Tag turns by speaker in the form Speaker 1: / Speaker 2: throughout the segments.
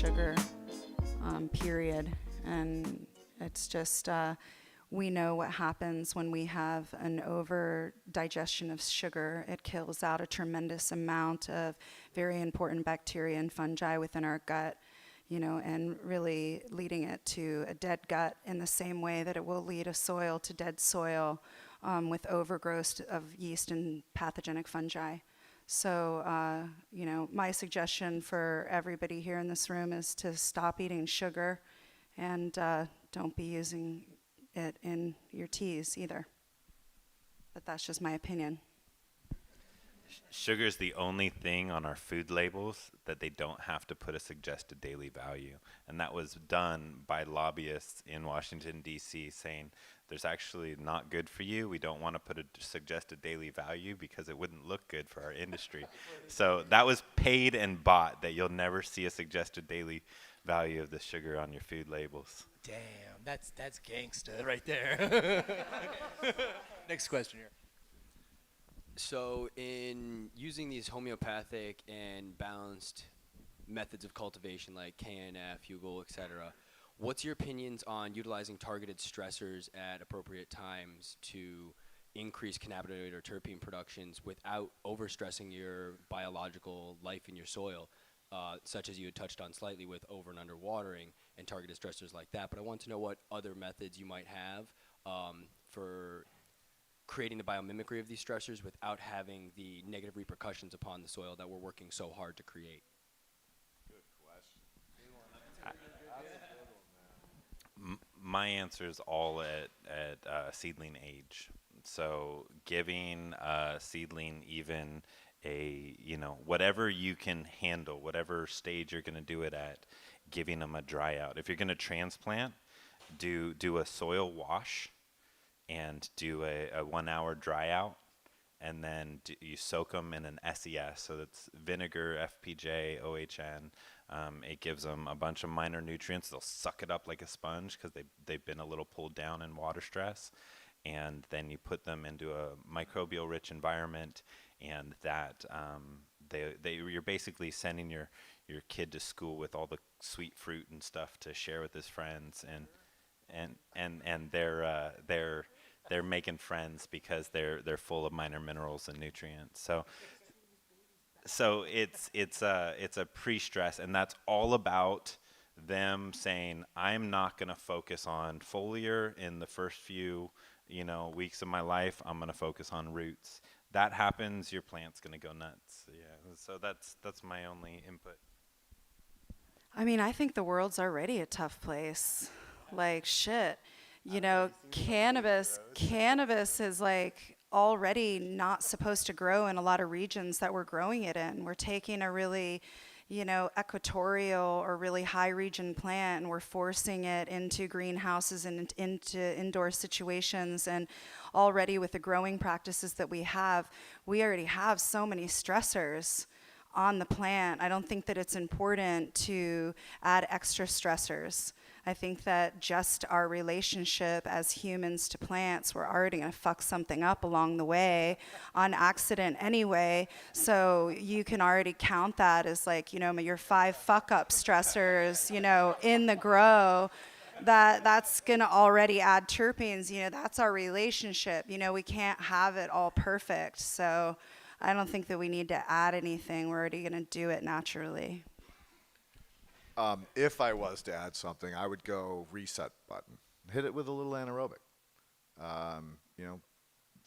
Speaker 1: sugar, period. And it's just, we know what happens when we have an over digestion of sugar. It kills out a tremendous amount of very important bacteria and fungi within our gut, you know, and really leading it to a dead gut in the same way that it will lead a soil to dead soil with overgrowth of yeast and pathogenic fungi. So, you know, my suggestion for everybody here in this room is to stop eating sugar and don't be using it in your teas either. But that's just my opinion.
Speaker 2: Sugar is the only thing on our food labels that they don't have to put a suggested daily value. And that was done by lobbyists in Washington, D.C., saying there's actually not good for you. We don't want to put a suggested daily value because it wouldn't look good for our industry. So that was paid and bought, that you'll never see a suggested daily value of the sugar on your food labels.
Speaker 3: Damn, that's gangsta right there. Next question here.
Speaker 4: So in using these homeopathic and balanced methods of cultivation like KNF, Hugel, etc., what's your opinions on utilizing targeted stressors at appropriate times to increase cannabinoid or terpene productions without overstressing your biological life in your soil, such as you had touched on slightly with over and under watering and targeted stressors like that? But I want to know what other methods you might have for creating the biomimicry of these stressors without having the negative repercussions upon the soil that we're working so hard to create.
Speaker 5: Good question.
Speaker 2: My answer is all at seedling age. So giving a seedling even a, you know, whatever you can handle, whatever stage you're going to do it at, giving them a dry out. If you're going to transplant, do a soil wash and do a 1 hour dry out, and then you soak them in an SES, so that's vinegar, FPJ, OHN. It gives them a bunch of minor nutrients. They'll suck it up like a sponge because they've been a little pulled down in water stress. And then you put them into a microbial rich environment, and that you're basically sending your kid to school with all the sweet fruit and stuff to share with his friends, and they're making friends because they're full of minor minerals and nutrients. So it's a pre-stress, and that's all about them saying, I'm not going to focus on foliar in the first few, you know, weeks of my life. I'm going to focus on roots. That happens, your plant's going to go nuts. Yeah. So that's my only input.
Speaker 1: I mean, I think the world's already a tough place. Like, shit. You know, cannabis is like already not supposed to grow in a lot of regions that we're growing it in. We're taking a really, you know, equatorial or really high region plant, and we're forcing it into greenhouses and into indoor situations. And already with the growing practices that we already have so many stressors on the plant. I don't think that it's important to add extra stressors. I think that just our relationship as humans to plants, we're already going to fuck something up along the way on accident anyway. So you can already count that as like, you know, your 5 fuck up stressors, you know, in the grow. That's going to already add terpenes. You know, that's our relationship. You know, we can't have it all perfect. So I don't think that we need to add anything. We're already going to do it naturally.
Speaker 5: If I was to add something, I would go reset button. Hit it with a little anaerobic. You know,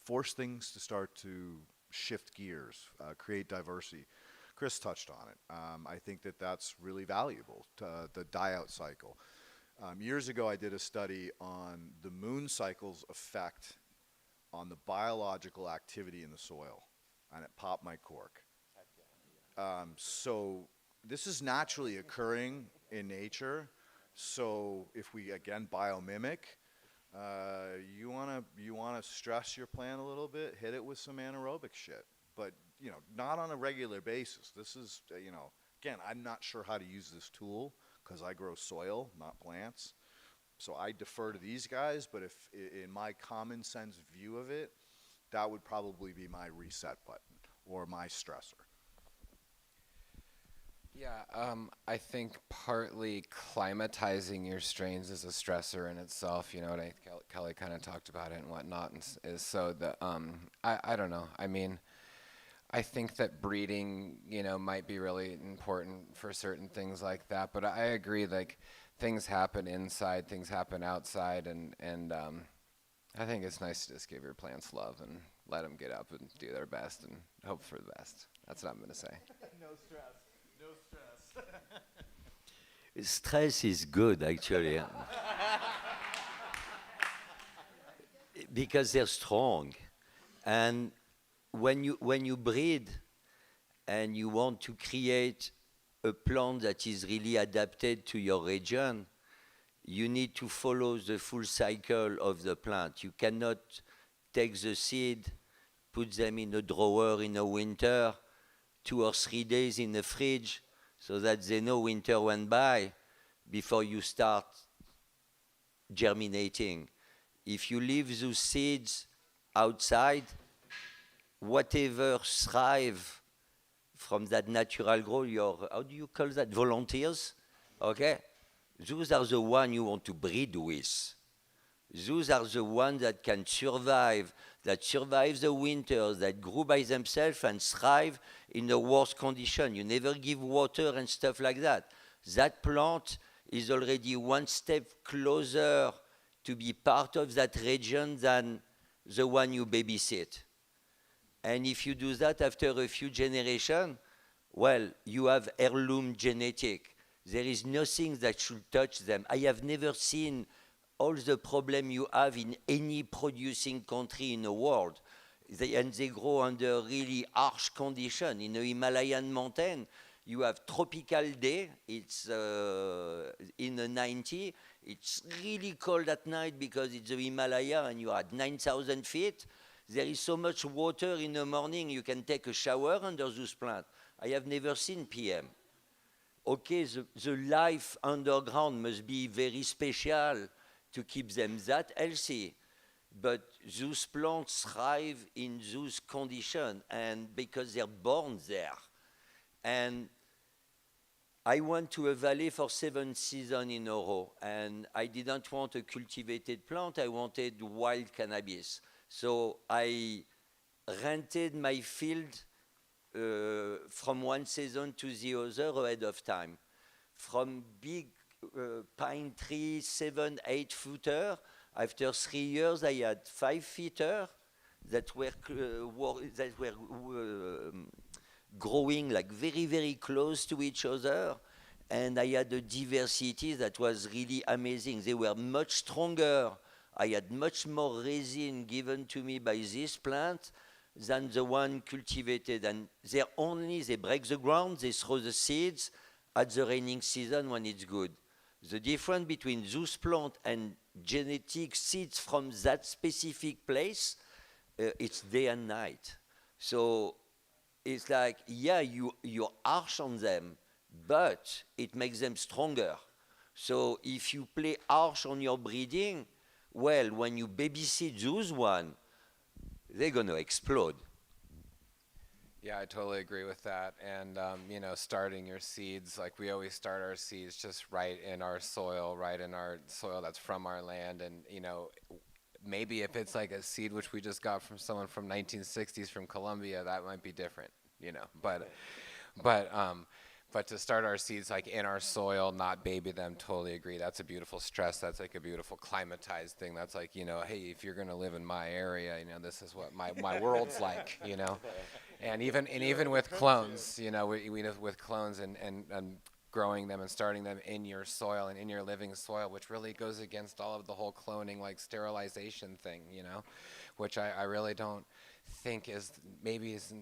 Speaker 5: force things to start to shift gears, create diversity. Chris touched on it. I think that that's really valuable, the die-out cycle. Years ago, I did a study on the moon cycle's effect on the biological activity in the soil, and it popped my cork. So this is naturally occurring in nature. So if we, again, biomimic, you wanna stress your plant a little bit, hit it with some anaerobic shit. But, you know, not on a regular basis. This is, you know, again, I'm not sure how to use this tool because I grow soil, not plants. So I defer to these guys, but if in my common sense view of it, that would probably be my reset button or my stressor.
Speaker 6: Yeah, I think partly climatizing your strains is a stressor in itself. You know, and Kelly kind of talked about it and whatnot, and is so the I don't know. I mean, I think that breeding, you know, might be really important for certain things like that. But I agree, like things happen inside, things happen outside, and I think it's nice to just give your plants love and let them get up and do their best and hope for the best. That's what I'm gonna say.
Speaker 5: No stress. No stress.
Speaker 7: Stress is good, actually, because they're strong. And when you breed and you want to create a plant that is really adapted to your region, you need to follow the full cycle of the plant. You cannot take the seed, put them in a drawer in the winter, 2 or 3 days in the fridge, so that they know winter went by before you start germinating. If you leave those seeds outside, whatever thrive from that natural growth, your, how do you call that, volunteers, okay? Those are the ones you want to breed with. Those are the ones that can survive the winters, that grew by themselves and thrive in the worst condition. You never give water and stuff like that. That plant is already one step closer to be part of that region than the one you babysit. And if you do that after a few generations, well, you have heirloom genetic. There is nothing that should touch them. I have never seen all the problem you have in any producing country in the world. And they grow under really harsh conditions. In the Himalayan mountain, you have tropical day. It's in the 90. It's really cold at night because it's the Himalaya and you are at 9,000 feet. There is so much water in the morning, you can take a shower under those plants. I have never seen PM. Okay, the life underground must be very special to keep them that healthy. But those plants thrive in those conditions and because they're born there. And I went to a valley for 7 seasons in a row, and I didn't want a cultivated plant, I wanted wild cannabis. So I rented my field from one season to the other ahead of time. From big pine tree, 7, 8 footer, after 3 years I had 5 feeter that were growing like very, very close to each other. And I had a diversity that was really amazing. They were much stronger. I had much more resin given to me by this plant than the one cultivated. And they break the ground, they throw the seeds at the raining season when it's good. The difference between those plants and genetic seeds from that specific place, it's day and night. So it's like, yeah, you're harsh on them, but it makes them stronger. So if you play harsh on your breeding, well, when you babysit those one, they're going to explode.
Speaker 6: Yeah, I totally agree with that. And, you know, starting your seeds, like we always start our seeds just right in our soil that's from our land. And, you know, maybe if it's like a seed which we just got from someone from 1960s from Colombia, that might be different, you know. But to start our seeds like in our soil, not baby them, totally agree. That's a beautiful stress. That's like a beautiful climatized thing. That's like, you know, hey, if you're going to live in my area, you know, this is what my world's like, you know. And even with clones, you know, we with clones and growing them and starting them in your soil and in your living soil, which really goes against all of the whole cloning, like sterilization thing, you know, which I really don't think is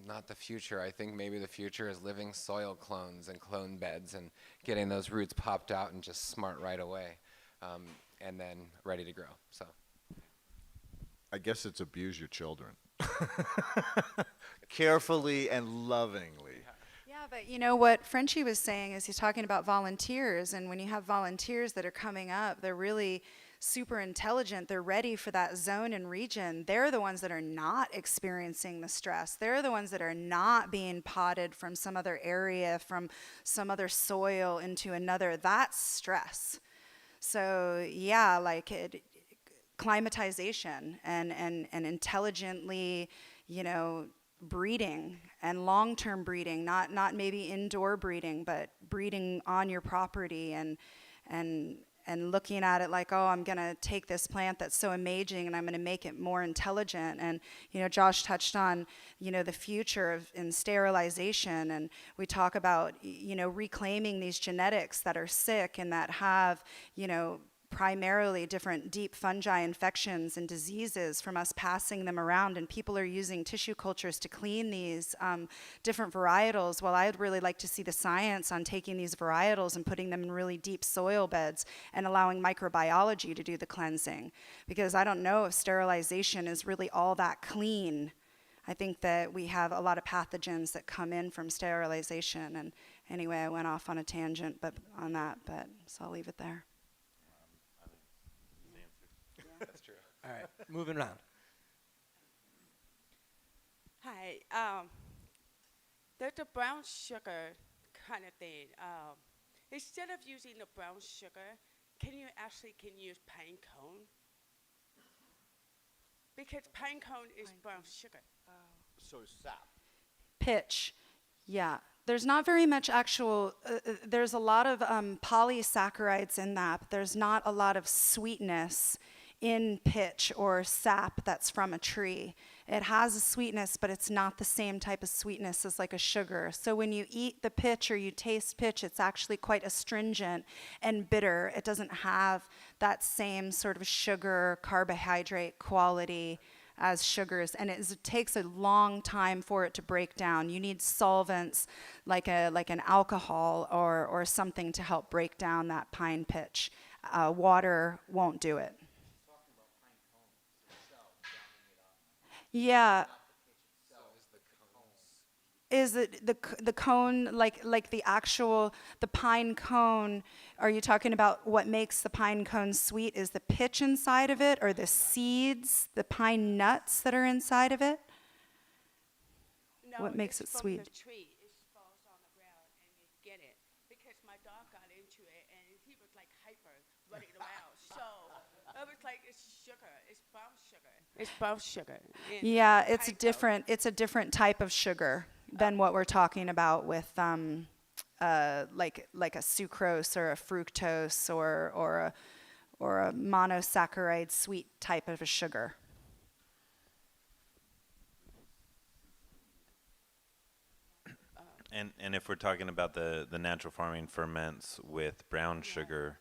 Speaker 6: not the future. I think maybe the future is living soil clones and clone beds and getting those roots popped out and just smart right away, and then ready to grow. So
Speaker 5: I guess it's abuse your children. Carefully and lovingly.
Speaker 1: Yeah, but you know what Frenchy was saying is he's talking about volunteers, and when you have volunteers that are coming up, they're really super intelligent, they're ready for that zone and region, they're the ones that are not experiencing the stress. They're the ones that are not being potted from some other area, from some other soil into another. That's stress. So yeah, like climatization and intelligently, breeding and long-term breeding, not maybe indoor breeding, but breeding on your property and looking at it like, oh, I'm going to take this plant that's so amazing and I'm going to make it more intelligent. And, Josh touched on, the future in sterilization. And we talk about, reclaiming these genetics that are sick and that have, primarily different deep fungi infections and diseases from us passing them around, and people are using tissue cultures to clean these different varietals. Well, I'd really like to see the science on taking these varietals and putting them in really deep soil beds and allowing microbiology to do the cleansing, because I don't know if sterilization is really all that clean. I think that we have a lot of pathogens that come in from sterilization. And anyway, I went off on a tangent on that, so I'll leave it there.
Speaker 3: That's true. All right, moving around.
Speaker 8: Hi. There's a brown sugar kind of thing. Instead of using the brown sugar, can you use pine cone? Because pine cone is brown sugar.
Speaker 5: So sap.
Speaker 1: Pitch, yeah. There's not very much actual, there's a lot of polysaccharides in that, but there's not a lot of sweetness in pitch or sap that's from a tree. It has a sweetness, but it's not the same type of sweetness as like a sugar. So when you eat the pitch or you taste pitch, it's actually quite astringent and bitter. It doesn't have that same sort of sugar, carbohydrate quality as sugars, and it takes a long time for it to break down. You need solvents like an alcohol or something to help break down that pine pitch. Water won't do it. Yeah. Is it the cone, like the actual, the pine cone, are you talking about what makes the pine cone sweet? Is the pitch inside of it, or the seeds, the pine nuts that are inside of it?
Speaker 8: No,
Speaker 1: What makes it
Speaker 8: it's from
Speaker 1: sweet?
Speaker 8: the tree. It falls on the ground and you get it. Because my dog got into it and he was like hyper running around. So I was like, it's sugar. It's brown sugar. It's brown sugar.
Speaker 1: Yeah, it's a different type of sugar than what we're talking about with like a sucrose or a fructose or a monosaccharide sweet type of a sugar.
Speaker 2: And if we're talking about the natural farming ferments with brown sugar,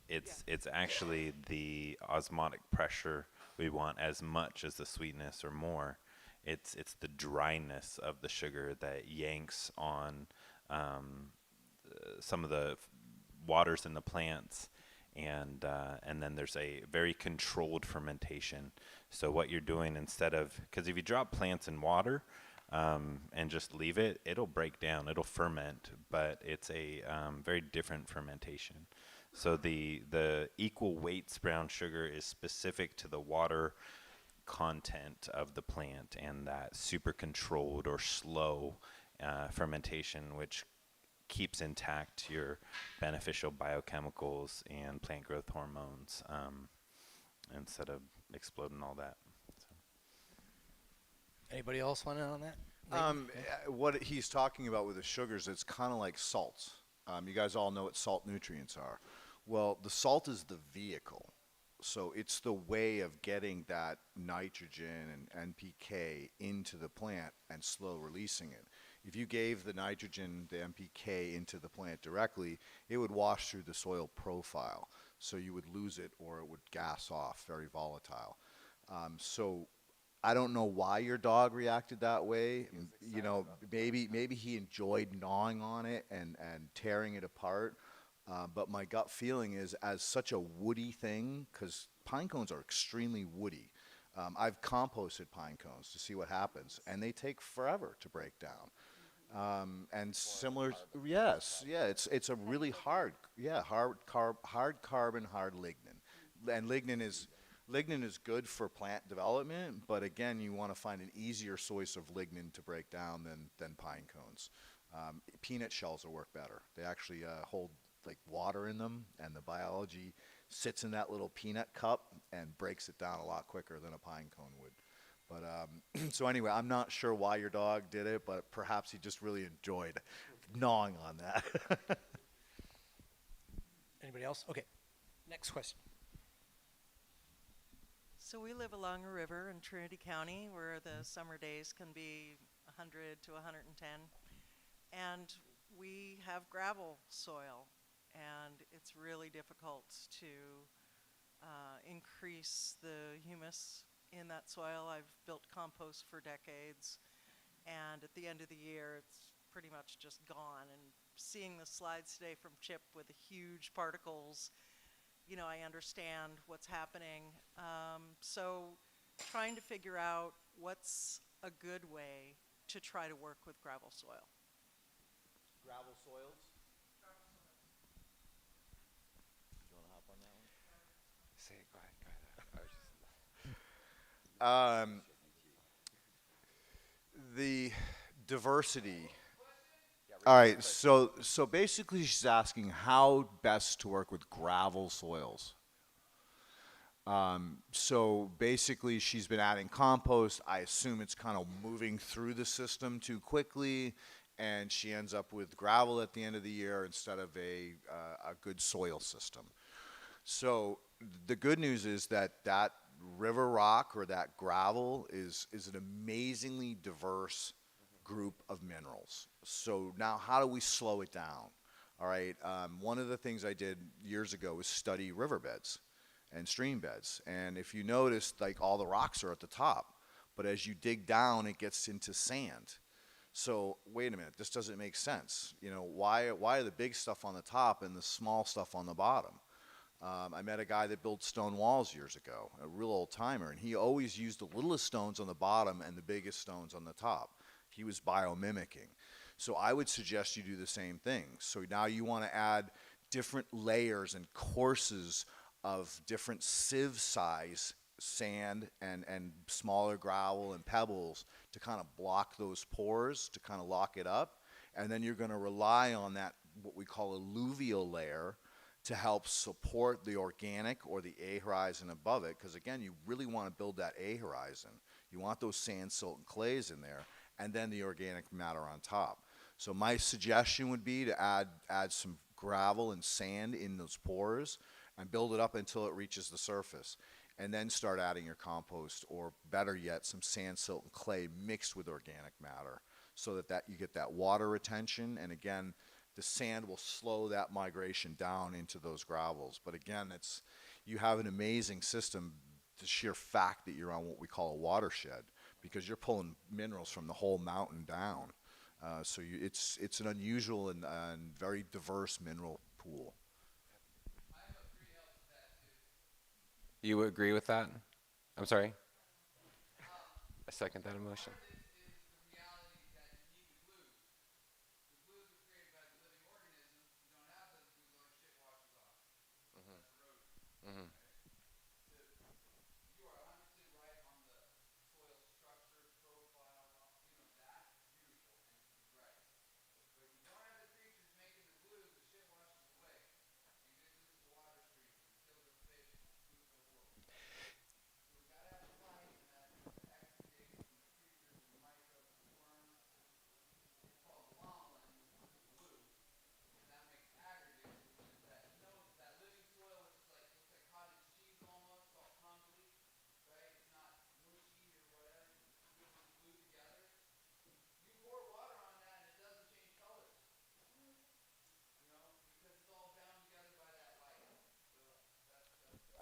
Speaker 2: it's actually the osmotic pressure we want as much as the sweetness or more. It's the dryness of the sugar that yanks on some of the waters in the plants, and then there's a very controlled fermentation. So what you're doing, instead of, because if you drop plants in water and just leave it, it'll break down, it'll ferment, but it's a very different fermentation. So the equal weights brown sugar is specific to the water content of the plant and that super controlled or slow fermentation, which keeps intact your beneficial biochemicals and plant growth hormones instead of exploding all that. So.
Speaker 3: Anybody else want in on that?
Speaker 5: What he's talking about with the sugars, it's kind of like salts. You guys all know what salt nutrients are. Well, the salt is the vehicle. So it's the way of getting that nitrogen and NPK into the plant and slow releasing it. If you gave the nitrogen, the NPK into the plant directly, it would wash through the soil profile. So you would lose it or it would gas off, very volatile. So I don't know why your dog reacted that way. You know, maybe he enjoyed gnawing on it and tearing it apart. But my gut feeling is, as such a woody thing, because pine cones are extremely woody. I've composted pine cones to see what happens, and they take forever to break down. And similar, yes, yeah, it's a really hard carbon, hard lignin. and lignin is good for plant development, but again, you want to find an easier source of lignin to break down than pine cones. Peanut shells will work better. They actually hold like water in them, and the biology sits in that little peanut cup and breaks it down a lot quicker than a pine cone would. But so anyway, I'm not sure why your dog did it, but perhaps he just really enjoyed gnawing on that.
Speaker 3: Anybody else? Okay. Next question.
Speaker 9: So we live along a river in Trinity County where the summer days can be 100 to 110. And we have gravel soil, and it's really difficult to increase the humus in that soil. I've built compost for decades, and at the end of the year, it's pretty much just gone. And seeing the slides today from Chip with the huge particles, you know, I understand what's happening. So trying to figure out what's a good way to try to work with gravel soil.
Speaker 5: Gravel soils? Do you want to hop on that one?
Speaker 6: Say it, go ahead.
Speaker 5: The diversity. All right, so basically she's asking how best to work with gravel soils. So basically she's been adding compost. I assume it's kind of moving through the system too quickly, and she ends up with gravel at the end of the year instead of a good soil system. So the good news is that river rock or that gravel is an amazingly diverse group of minerals. So now how do we slow it down? All right, one of the things I did years ago was study riverbeds and stream beds. And if you notice, like all the rocks are at the top, but as you dig down, it gets into sand. So wait a minute, this doesn't make sense. You know, why are the big stuff on the top and the small stuff on the bottom? I met a guy that built stone walls years ago, a real old timer, and he always used the littlest stones on the bottom and the biggest stones on the top. He was biomimicking. So I would suggest you do the same thing. So now you want to add different layers and courses of different sieve size sand and smaller gravel and pebbles to kind of block those pores, to kind of lock it up. And then you're going to rely on that, what we call alluvial layer, to help support the organic or the A horizon above it. Because again, you really want to build that A horizon. You want those sand, silt, and clays in there, and then the organic matter on top. So my suggestion would be to add some gravel and sand in those pores and build it up until it reaches the surface. And then start adding your compost, or better yet, some sand, silt, and clay mixed with organic matter, so that you get that water retention. And again, the sand will slow that migration down into those gravels. But again, you have an amazing system, the sheer fact that you're on what we call a watershed, because you're pulling minerals from the whole mountain down. So it's an unusual and very diverse mineral pool.
Speaker 6: You agree with that? I'm sorry? I second that emotion.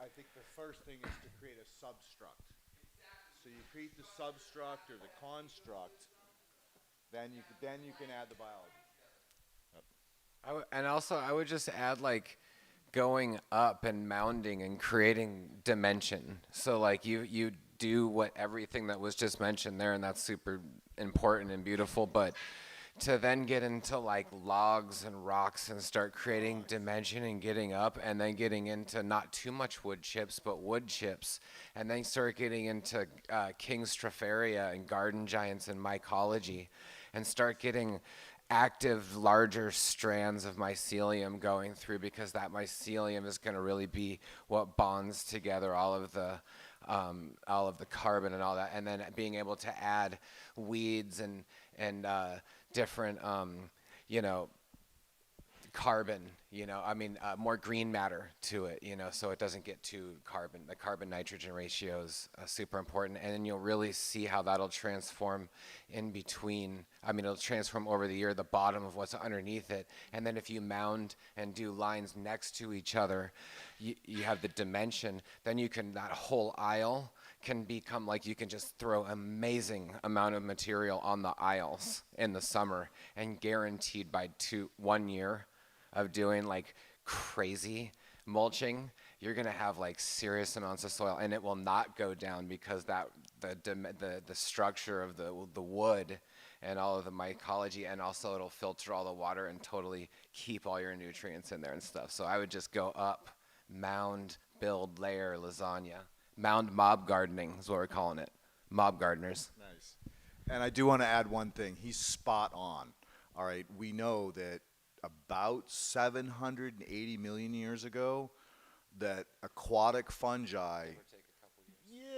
Speaker 5: I think the first thing is to create a substruct. So you create the substruct or the construct, then you can add the biology.
Speaker 6: And also, I would just add, like, going up and mounding and creating dimension. So, like, you do everything that was just mentioned there, and that's super important and beautiful, but to then get into like logs and rocks and start creating dimension and getting up, and then getting into not too much wood chips, but wood chips, and then start getting into King Stropharia and garden giants and mycology, and start getting active, larger strands of mycelium going through, because that mycelium is going to really be what bonds together all of the carbon and all that, and then being able to add weeds and different, carbon, more green matter to it, so it doesn't get too carbon. The carbon nitrogen ratio is super important, and then you'll really see how that'll transform in between. It'll transform over the year, the bottom of what's underneath it, and then if you mound and do lines next to each other, you have the dimension. Then that whole aisle can become like, you can just throw amazing amount of material on the aisles in the summer, and guaranteed by 1 year of doing like crazy mulching, you're gonna have like serious amounts of soil, and it will not go down, because the structure of the wood and all of the mycology, and also it'll filter all the water and totally keep all your nutrients in there and stuff. So I would just go up, mound, build, layer, lasagna. Mound mob gardening is what we're calling it. Mob gardeners.
Speaker 5: Nice. And I do want to add one thing. He's spot on. All right. We know that about 780 million years ago, that aquatic fungi,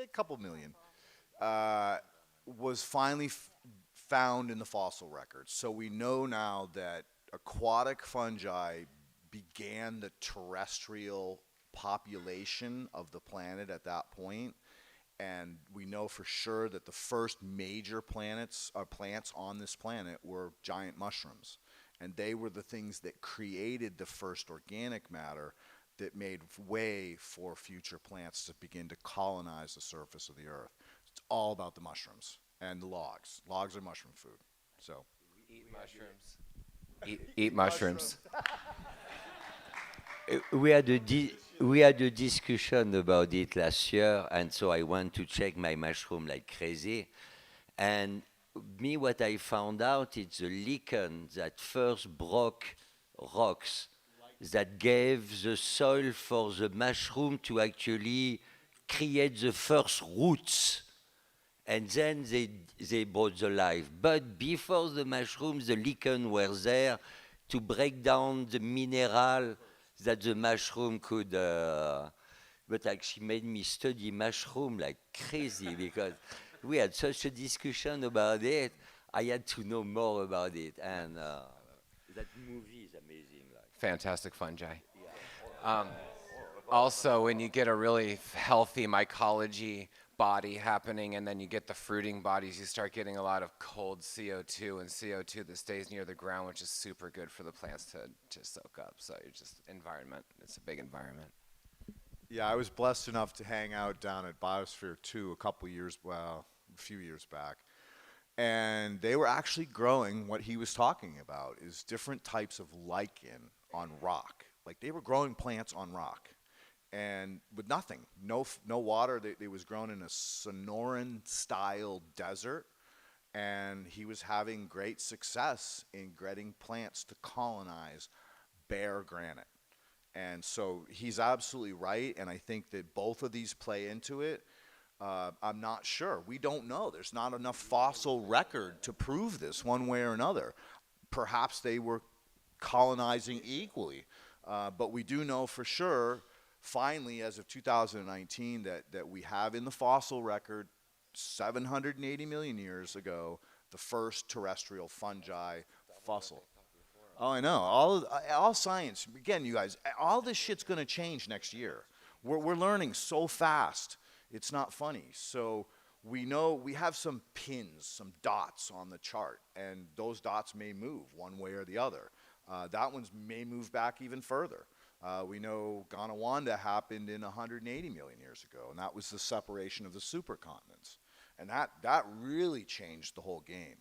Speaker 5: a couple million, was finally found in the fossil record. So we know now that aquatic fungi began the terrestrial population of the planet at that point. And we know for sure that the first major plants on this planet were giant mushrooms. And they were the things that created the first organic matter that made way for future plants to begin to colonize the surface of the earth. It's all about the mushrooms and the logs. Logs are mushroom food. So
Speaker 6: Eat mushrooms. Eat mushrooms.
Speaker 7: We had a discussion about it last year, and so I went to check my mushroom like crazy. And what I found out, it's the lichen that first broke rocks, that gave the soil for the mushroom to actually create the first roots. And then they brought the life. But before the mushrooms, the lichen were there to break down the mineral that the mushroom could. But actually made me study mushroom like crazy, because we had such a discussion about it. I had to know more about it, and that movie is amazing.
Speaker 6: Fantastic fungi. Also, when you get a really healthy mycology body happening, and then you get the fruiting bodies, you start getting a lot of cold CO2 and CO2 that stays near the ground, which is super good for the plants to soak up. So you're just environment. It's a big environment.
Speaker 5: yeah, I was blessed enough to hang out down at Biosphere 2 a few years back. And they were actually growing what he was talking about, is different types of lichen on rock. Like, they were growing plants on rock, and with nothing, no water. It was grown in a Sonoran-style desert, and he was having great success in getting plants to colonize bare granite. And so he's absolutely right, and I think that both of these play into it. I'm not sure. We don't know. There's not enough fossil record to prove this one way or another. Perhaps they were colonizing equally. But we do know for sure, finally, as of 2019, that we have in the fossil record 780 million years ago, the first terrestrial fungi fossil. Oh, I know. All science, again, you guys, all this shit's going to change next year. We're learning so fast. It's not funny. So we know we have some pins, some dots on the chart, and those dots may move one way or the other. That one may move back even further. We know Gondwana happened in 180 million years ago, and that was the separation of the supercontinents. And that really changed the whole game.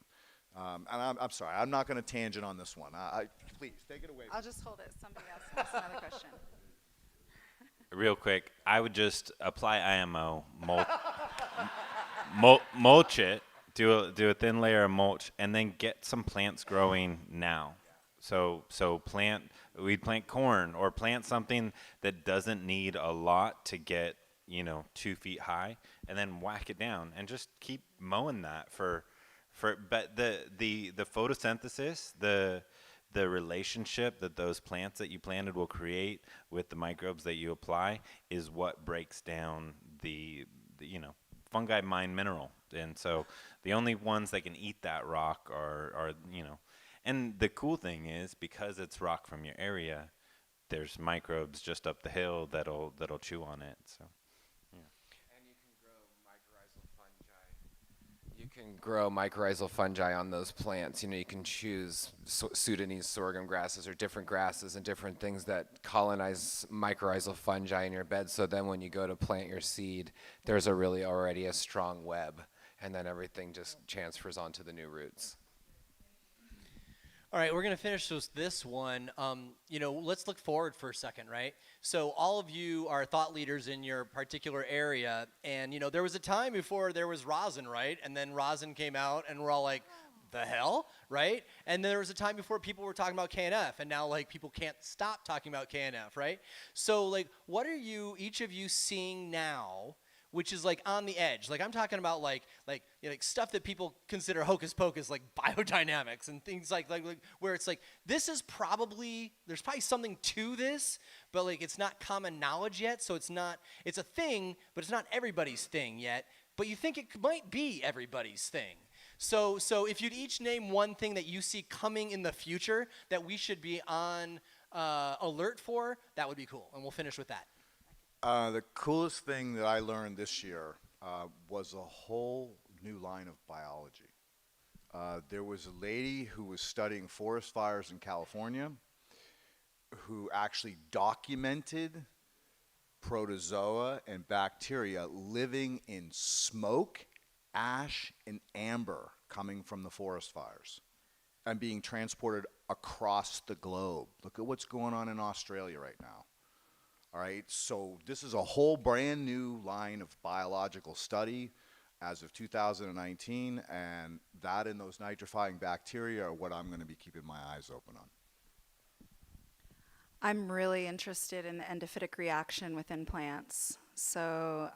Speaker 5: And I'm sorry, I'm not going to tangent on this one. Please, take it away.
Speaker 1: I'll just hold it. Somebody else has another question.
Speaker 2: Real quick, I would just apply IMO, mulch it, do a thin layer of mulch, and then get some plants growing now. So we'd plant corn or plant something that doesn't need a lot to get 2 feet high, and then whack it down and just keep mowing that but the photosynthesis, the relationship that those plants that you planted will create with the microbes that you apply is what breaks down the fungi mine mineral. And so the only ones that can eat that rock are and the cool thing is, because it's rock from your area, there's microbes just up the hill that'll chew on it. So
Speaker 6: And you can grow mycorrhizal fungi on those plants. You can choose Sudanese sorghum grasses or different grasses and different things that colonize mycorrhizal fungi in your bed. So then when you go to plant your seed, there's already a strong web, and then everything just transfers onto the new roots.
Speaker 3: All right, we're going to finish this one. Let's look forward for a second, right? So all of you are thought leaders in your particular area, and, there was a time before there was rosin, right? And then rosin came out, and we're all like, the hell, right? And then there was a time before people were talking about KNF, and now, people can't stop talking about KNF, right? So, what are each of you seeing now, which is on the edge? I'm talking about stuff that people consider hocus pocus, like biodynamics and things like where it's this is there's probably something to this, but it's not common knowledge yet. So it's a thing, but it's not everybody's thing yet. But you think it might be everybody's thing. So if you'd each name one thing that you see coming in the future that we should be on alert for, that would be cool. And we'll finish with that.
Speaker 5: The coolest thing that I learned this year was a whole new line of biology. There was a lady who was studying forest fires in California who actually documented protozoa and bacteria living in smoke, ash, and amber coming from the forest fires and being transported across the globe. Look at what's going on in Australia right now. All right, so this is a whole brand new line of biological study as of 2019, and that and those nitrifying bacteria are what I'm going to be keeping my eyes open on.
Speaker 1: I'm really interested in the endophytic reaction within plants. So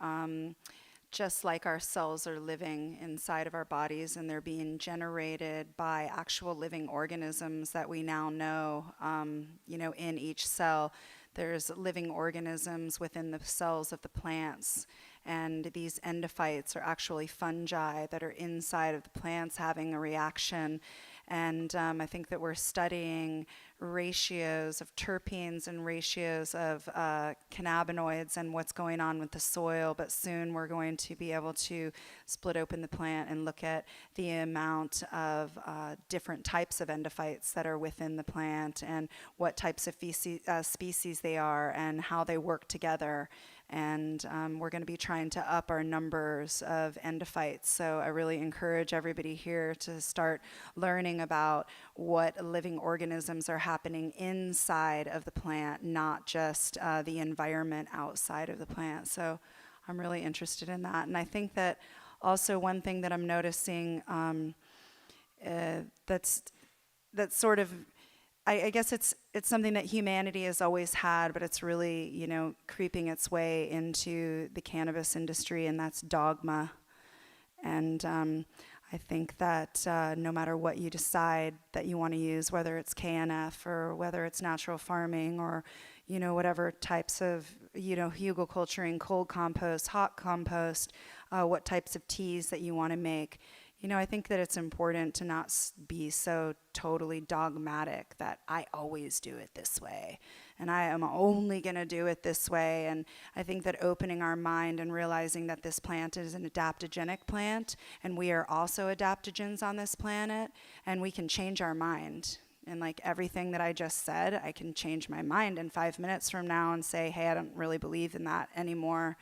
Speaker 1: just like our cells are living inside of our bodies and they're being generated by actual living organisms that we now know, in each cell, there's living organisms within the cells of the plants, and these endophytes are actually fungi that are inside of the plants having a reaction. And I think that we're studying ratios of terpenes and ratios of cannabinoids and what's going on with the soil, but soon we're going to be able to split open the plant and look at the amount of different types of endophytes that are within the plant and what types of species they are and how they work together. And we're going to be trying to up our numbers of endophytes. So I really encourage everybody here to start learning about what living organisms are happening inside of the plant, not just the environment outside of the plant. So I'm really interested in that. And I think that also one thing that I'm noticing that's sort of, I guess it's something that humanity has always had, but it's really, creeping its way into the cannabis industry, and that's dogma. And I think that no matter what you decide that you want to use, whether it's KNF or whether it's natural farming or, whatever types of, hugelkulturing, cold compost, hot compost, what types of teas that you want to make, I think that it's important to not be so totally dogmatic that I always do it this way and I am only going to do it this way. And I think that opening our mind and realizing that this plant is an adaptogenic plant and we are also adaptogens on this planet, and we can change our mind. And like everything that I just said, I can change my mind in 5 minutes from now and say, hey, I don't really believe in that anymore.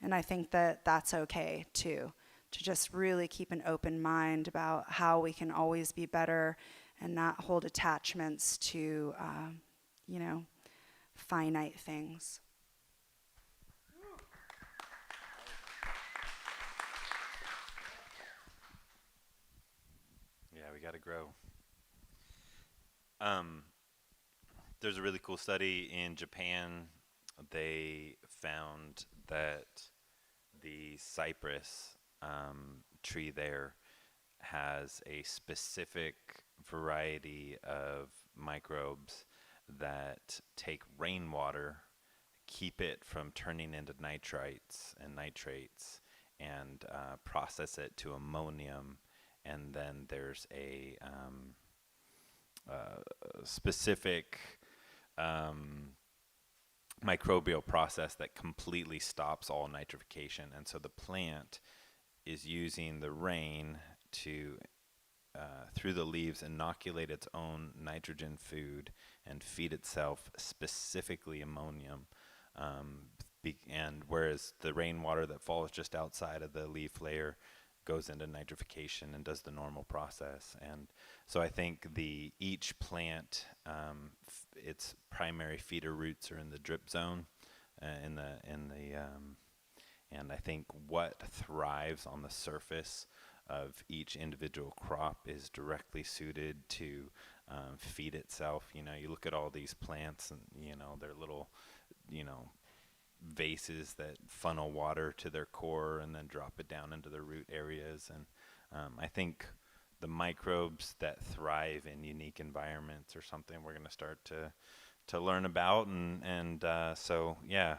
Speaker 1: And I think that that's okay too. To just really keep an open mind about how we can always be better and not hold attachments to, finite things.
Speaker 2: got to grow. There's a really cool study in Japan. They found that the cypress tree there has a specific variety of microbes that take rainwater, keep it from turning into nitrites and nitrates, and process it to ammonium. And then there's a specific microbial process that completely stops all nitrification. And so the plant is using the rain to, through the leaves, inoculate its own nitrogen food and feed itself specifically ammonium. And whereas the rainwater that falls just outside of the leaf layer goes into nitrification and does the normal process. And so I think each plant, its primary feeder roots are in the drip zone, and I think what thrives on the surface of each individual crop is directly suited to feed itself. You know, you look at all these plants, and they're little, vases that funnel water to their core and then drop it down into their root areas. And I think the microbes that thrive in unique environments are something we're going to start to learn about. And so yeah,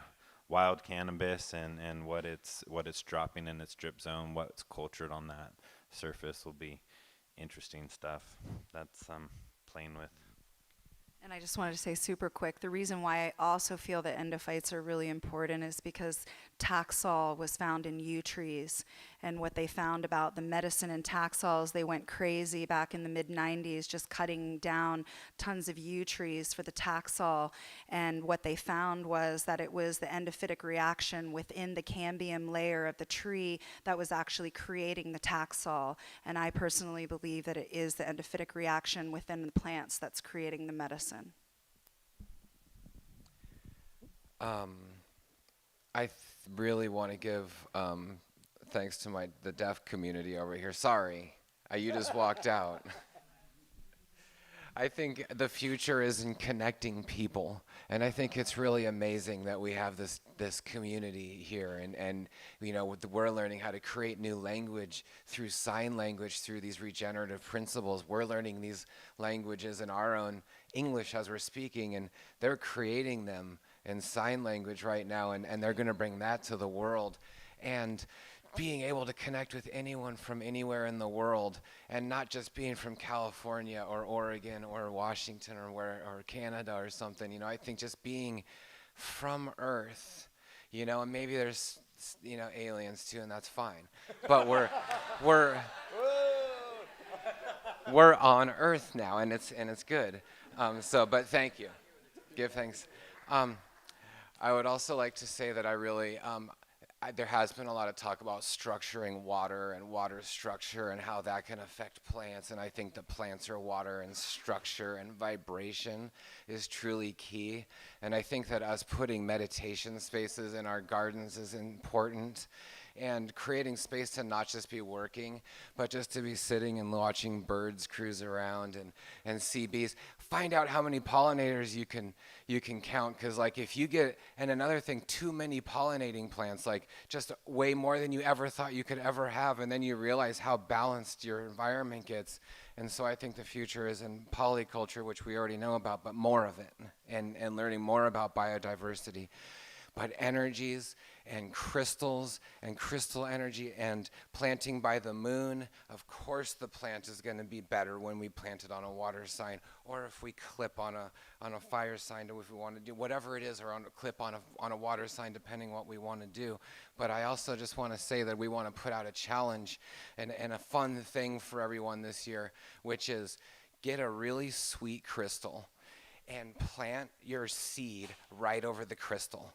Speaker 2: wild cannabis and what it's dropping in its drip zone, what's cultured on that surface will be interesting stuff. That's playing with.
Speaker 1: And I just wanted to say super quick, the reason why I also feel that endophytes are really important is because Taxol was found in yew trees. And what they found about the medicine in Taxols, they went crazy back in the mid-90s, just cutting down tons of yew trees for the Taxol. And what they found was that it was the endophytic reaction within the cambium layer of the tree that was actually creating the Taxol. And I personally believe that it is the endophytic reaction within the plants that's creating the medicine.
Speaker 6: I really want to give thanks to the deaf community over here. Sorry, you just walked out. I think the future is in connecting people, and I think it's really amazing that we have this community here, and we're learning how to create new language through sign language, through these regenerative principles. We're learning these languages in our own English as we're speaking, and they're creating them in sign language right now, and they're going to bring that to the world. And being able to connect with anyone from anywhere in the world, and not just being from California or Oregon or Washington or Canada or something. I think just being from Earth, and maybe there's aliens too, and that's fine. But we're on Earth now, and it's good. But thank you. Give thanks. I would also like to say that I really, there has been a lot of talk about structuring water and water structure and how that can affect plants. And I think the plants are water, and structure and vibration is truly key. And I think that us putting meditation spaces in our gardens is important. And creating space to not just be working, but just to be sitting and watching birds cruise around and see bees. Find out how many pollinators you can count, because if you get, and another thing, too many pollinating plants, just way more than you ever thought you could ever have, and then you realize how balanced your environment gets. And so I think the future is in polyculture, which we already know about, but more of it, and learning more about biodiversity. But energies and crystals and crystal energy and planting by the moon, of course the plant is going to be better when we plant it on a water sign, or if we clip on a fire sign, or if we want to do whatever it is, or on a clip on a water sign, depending what we want to do. But I also just want to say that we want to put out a challenge and a fun thing for everyone this year, which is get a really sweet crystal and plant your seed right over the crystal.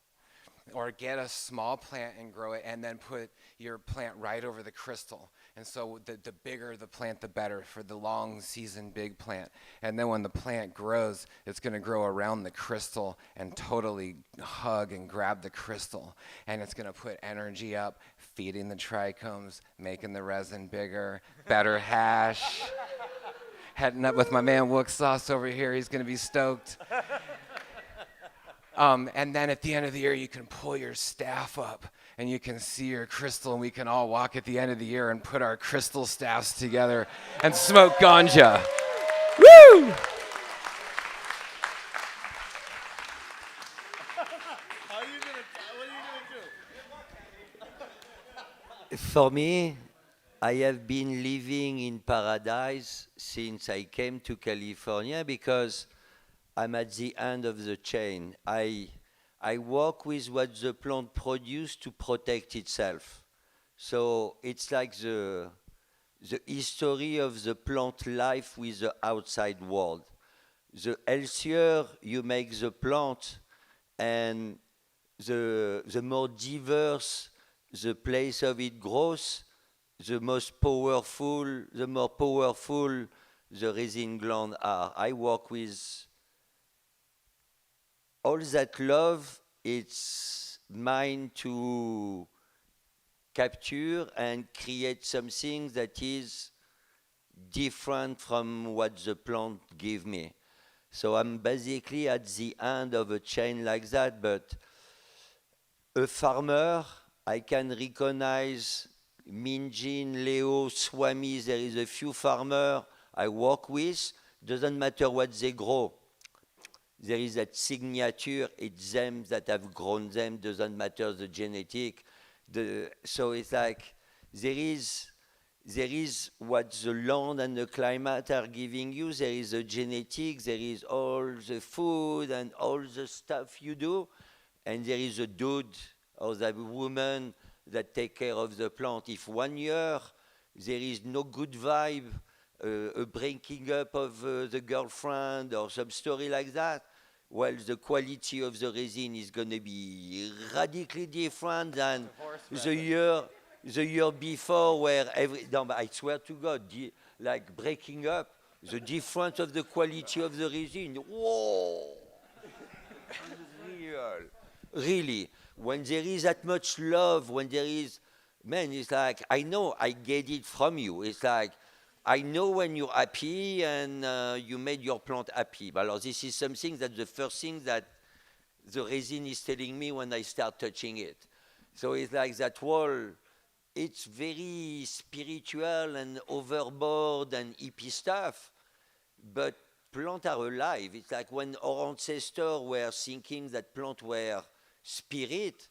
Speaker 6: Or get a small plant and grow it, and then put your plant right over the crystal. And so the bigger the plant, the better for the long season big plant. And then when the plant grows, it's going to grow around the crystal and totally hug and grab the crystal. And it's going to put energy up, feeding the trichomes, making the resin bigger, better hash. Heading up with my man Wook Sauce over here. He's going to be stoked. And then at the end of the year, you can pull your staff up and you can see your crystal, and we can all walk at the end of the year and put our crystal staffs together and smoke ganja. Woo!
Speaker 7: For me, I have been living in paradise since I came to California because I'm at the end of the chain. I work with what the plant produces to protect itself. So it's like the history of the plant life with the outside world. The healthier you make the plant and the more diverse the place of its growth, the more powerful the resin glands are. I work with all that love. It's mine to capture and create something that is different from what the plant give me. So I'm basically at the end of a chain like that, but a farmer, I can recognize Minjin, Leo, Swami. There is a few farmers I work with. Doesn't matter what they grow. There is that signature. It's them that have grown them. Doesn't matter the genetic. So it's like there is what the land and the climate are giving you. There is the genetics. There is all the food and all the stuff you do. And there is a dude or the woman that take care of the plant. If 1 year there is no good vibe, a breaking up of the girlfriend or some story like that, well, the quality of the resin is going to be radically different than the year before, where no, but I swear to God, like breaking up, the difference of the quality of the resin. Whoa! Real. Really. When there is that much love, when there is, man, it's like, I know I get it from you. It's like, I know when you're happy and you made your plant happy. But this is something that the first thing that the resin is telling me when I start touching it. So it's like that whole, it's very spiritual and overboard and hippie stuff, but plants are alive. It's like when our ancestors were thinking that plants were spirit,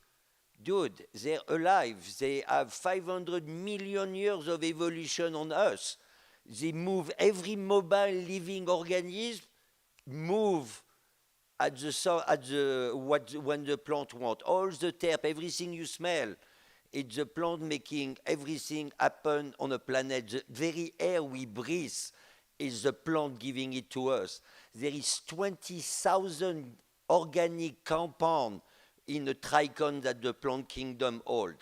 Speaker 7: dude, they're alive. They have 500 million years of evolution on us. They move. Every mobile living organism move at when the plant wants. All the terp, everything you smell, it's the plant making everything happen on a planet. The very air we breathe is the plant giving it to us. There is 20,000 organic compounds in the trichon that the plant kingdom hold.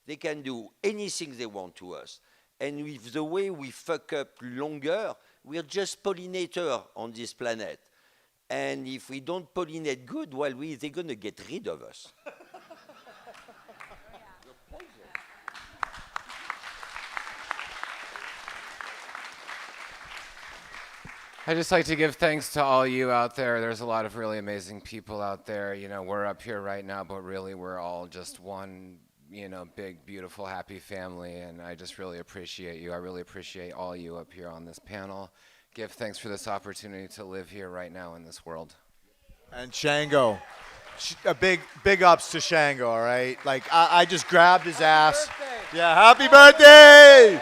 Speaker 7: They can do anything they want to us. And with the way we fuck up longer, we're just pollinators on this planet. And if we don't pollinate good, well, they're going to get rid of us.
Speaker 6: I'd just like to give thanks to all you out there. There's a lot of really amazing people out there. You know, we're up here right now, but really we're all just one, you know, big, beautiful, happy family. And I just really appreciate you. I really appreciate all you up here on this panel. Give thanks for this opportunity to live here right now in this world.
Speaker 5: And Shango, a big ups to Shango, all right? Like, I just grabbed his ass. Yeah, happy birthday!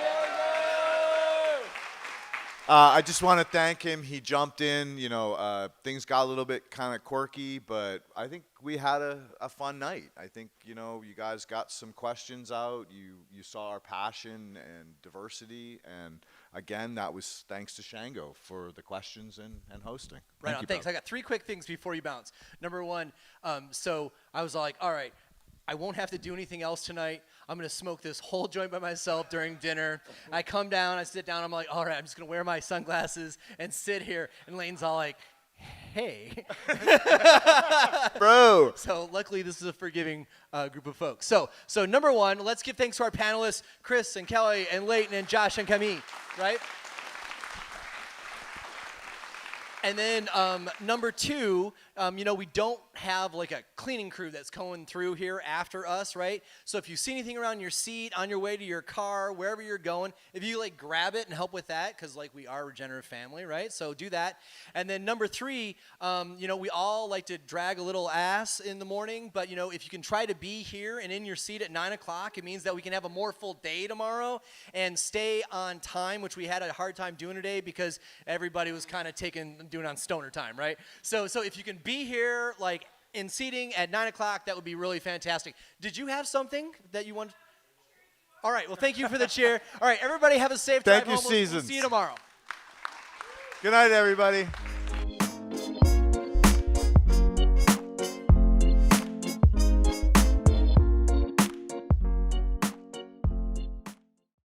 Speaker 5: I just want to thank him. He jumped in. You know, things got a little bit kind of quirky, but I think we had a fun night. I think, you know, you guys got some questions out. You saw our passion and diversity. And, again, that was thanks to Shango for the questions and hosting.
Speaker 3: Right on. Thanks. I got 3 quick things before you bounce. Number 1, so I was like, all right, I won't have to do anything else tonight. I'm going to smoke this whole joint by myself during dinner. I come down, I sit down, I'm like, all right, I'm just going to wear my sunglasses and sit here. And Lane's all like, hey.
Speaker 5: Bro.
Speaker 3: So luckily this is a forgiving group of folks. So number 1, let's give thanks to our panelists, Chris and Kelly and Leighton and Josh and Camille, right? And then number 2, we don't have like a cleaning crew that's going through here after us, right? So if you see anything around your seat, on your way to your car, wherever you're going, if you like grab it and help with that, because like we are a regenerative family, right? So do that. And then number 3, we all like to drag a little ass in the morning, but if you can try to be here and in your seat at 9 o'clock, it means that we can have a more full day tomorrow and stay on time, which we had a hard time doing today because everybody was kind of doing on stoner time, right? So if you can be here like in seating at 9 o'clock, that would be really fantastic. Did you have something that you wanted? All right, well, thank you for the cheer. All right, everybody have a safe drive home.
Speaker 5: Thank you,
Speaker 3: We'll
Speaker 5: Seasons.
Speaker 3: see you tomorrow.
Speaker 5: Good night, everybody.